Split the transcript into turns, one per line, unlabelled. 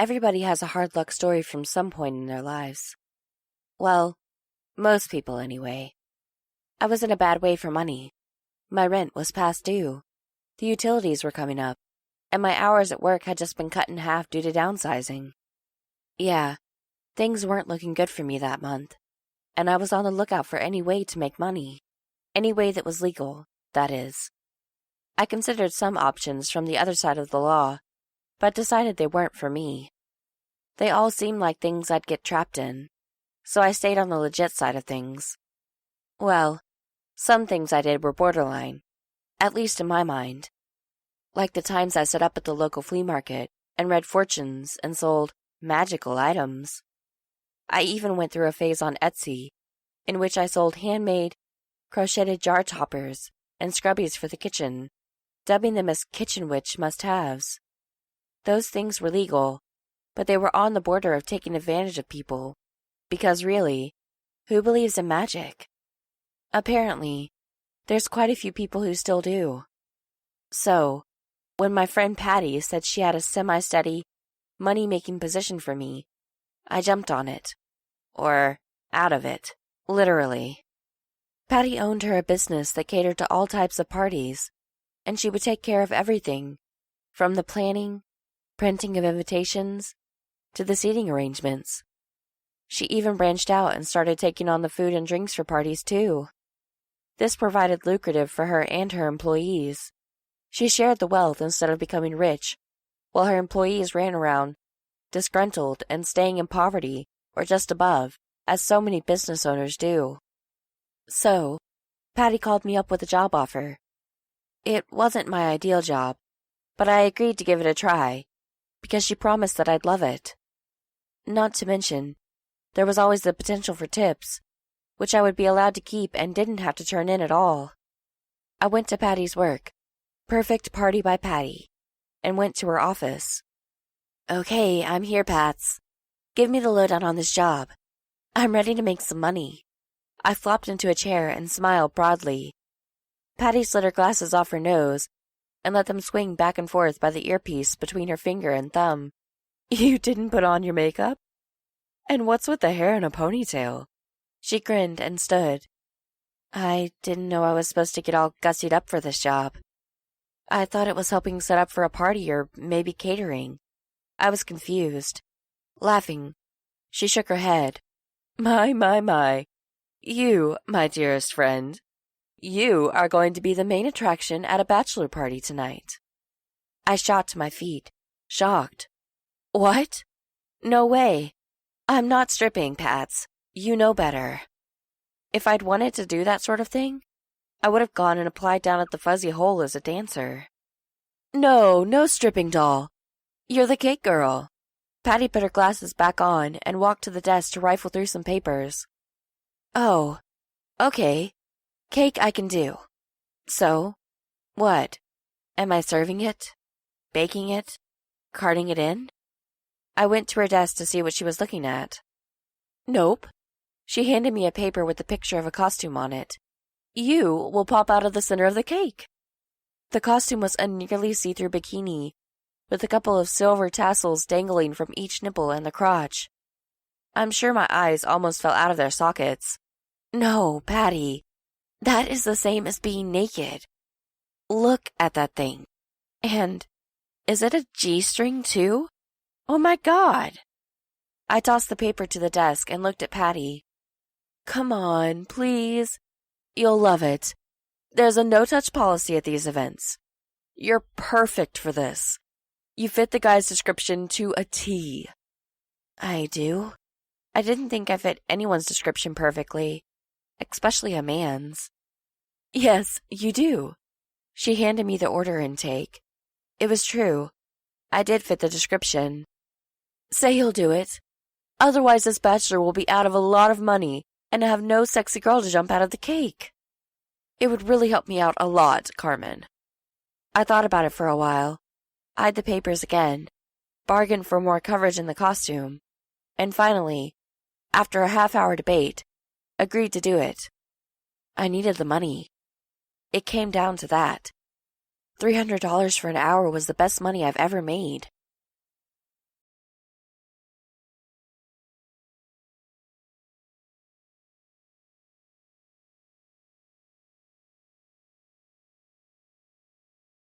Everybody has a hard luck story from some point in their lives. Well, most people anyway. I was in a bad way for money. My rent was past due. The utilities were coming up, and my hours at work had just been cut in half due to downsizing. Yeah, things weren't looking good for me that month, and I was on the lookout for any way to make money. Any way that was legal, that is. I considered some options from the other side of the law, but decided they weren't for me. They all seemed like things I'd get trapped in, so I stayed on the legit side of things. Well, some things I did were borderline, at least in my mind. Like the times I set up at the local flea market and read fortunes and sold magical items. I even went through a phase on Etsy in which I sold handmade, crocheted jar toppers and scrubbies for the kitchen, dubbing them as kitchen witch must-haves. Those things were legal, but they were on the border of taking advantage of people, because really, who believes in magic? Apparently, there's quite a few people who still do. So, when my friend Patty said she had a semi-steady, money-making position for me, I jumped on it. Or out of it, literally. Patty owned her a business that catered to all types of parties, and she would take care of everything, from the planning, printing of invitations, to the seating arrangements. She even branched out and started taking on the food and drinks for parties too. This provided lucrative for her and her employees. She shared the wealth instead of becoming rich, while her employees ran around, disgruntled and staying in poverty or just above, as so many business owners do. So, Patty called me up with a job offer. It wasn't my ideal job, but I agreed to give it a try, because she promised that I'd love it. Not to mention, there was always the potential for tips, which I would be allowed to keep and didn't have to turn in at all. I went to Patty's work, Perfect Party by Patty, and went to her office. Okay, I'm here, Pats. Give me the lowdown on this job. I'm ready to make some money. I flopped into a chair and smiled broadly. Patty slid her glasses off her nose and let them swing back and forth by the earpiece between her finger and thumb. You didn't put on your makeup? And what's with the hair in a ponytail? She grinned and stood. I didn't know I was supposed to get all gussied up for this job. I thought it was helping set up for a party or maybe catering. I was confused. Laughing, she shook her head. My. You, my dearest friend. You are going to be the main attraction at a bachelor party tonight. I shot to my feet, shocked. What? No way. I'm not stripping, Pats. You know better. If I'd wanted to do that sort of thing, I would have gone and applied down at the Fuzzy Hole as a dancer. No stripping, doll. You're the cake girl. Patty put her glasses back on and walked to the desk to rifle through some papers. Oh, okay. Cake I can do. So, what? Am I serving it? Baking it? Carting it in? I went to her desk to see what she was looking at. Nope. She handed me a paper with the picture of a costume on it. You will pop out of the center of the cake. The costume was a nearly see-through bikini, with a couple of silver tassels dangling from each nipple and the crotch. I'm sure my eyes almost fell out of their sockets. No, Patty. That is the same as being naked. Look at that thing. And is it a G-string too? Oh my God! I tossed the paper to the desk and looked at Patty. Come on, please. You'll love it. There's a no-touch policy at these events. You're perfect for this. You fit the guy's description to a T. I do. I didn't think I fit anyone's description perfectly, especially a man's. Yes, you do. She handed me the order intake. It was true. I did fit the description. Say you'll do it. Otherwise this bachelor will be out of a lot of money and have no sexy girl to jump out of the cake. It would really help me out a lot, Carmen. I thought about it for a while, eyed the papers again, bargained for more coverage in the costume, and finally, after a half-hour debate, agreed to do it. I needed the money. It came down to that. $300 for an hour was the best money I've ever made.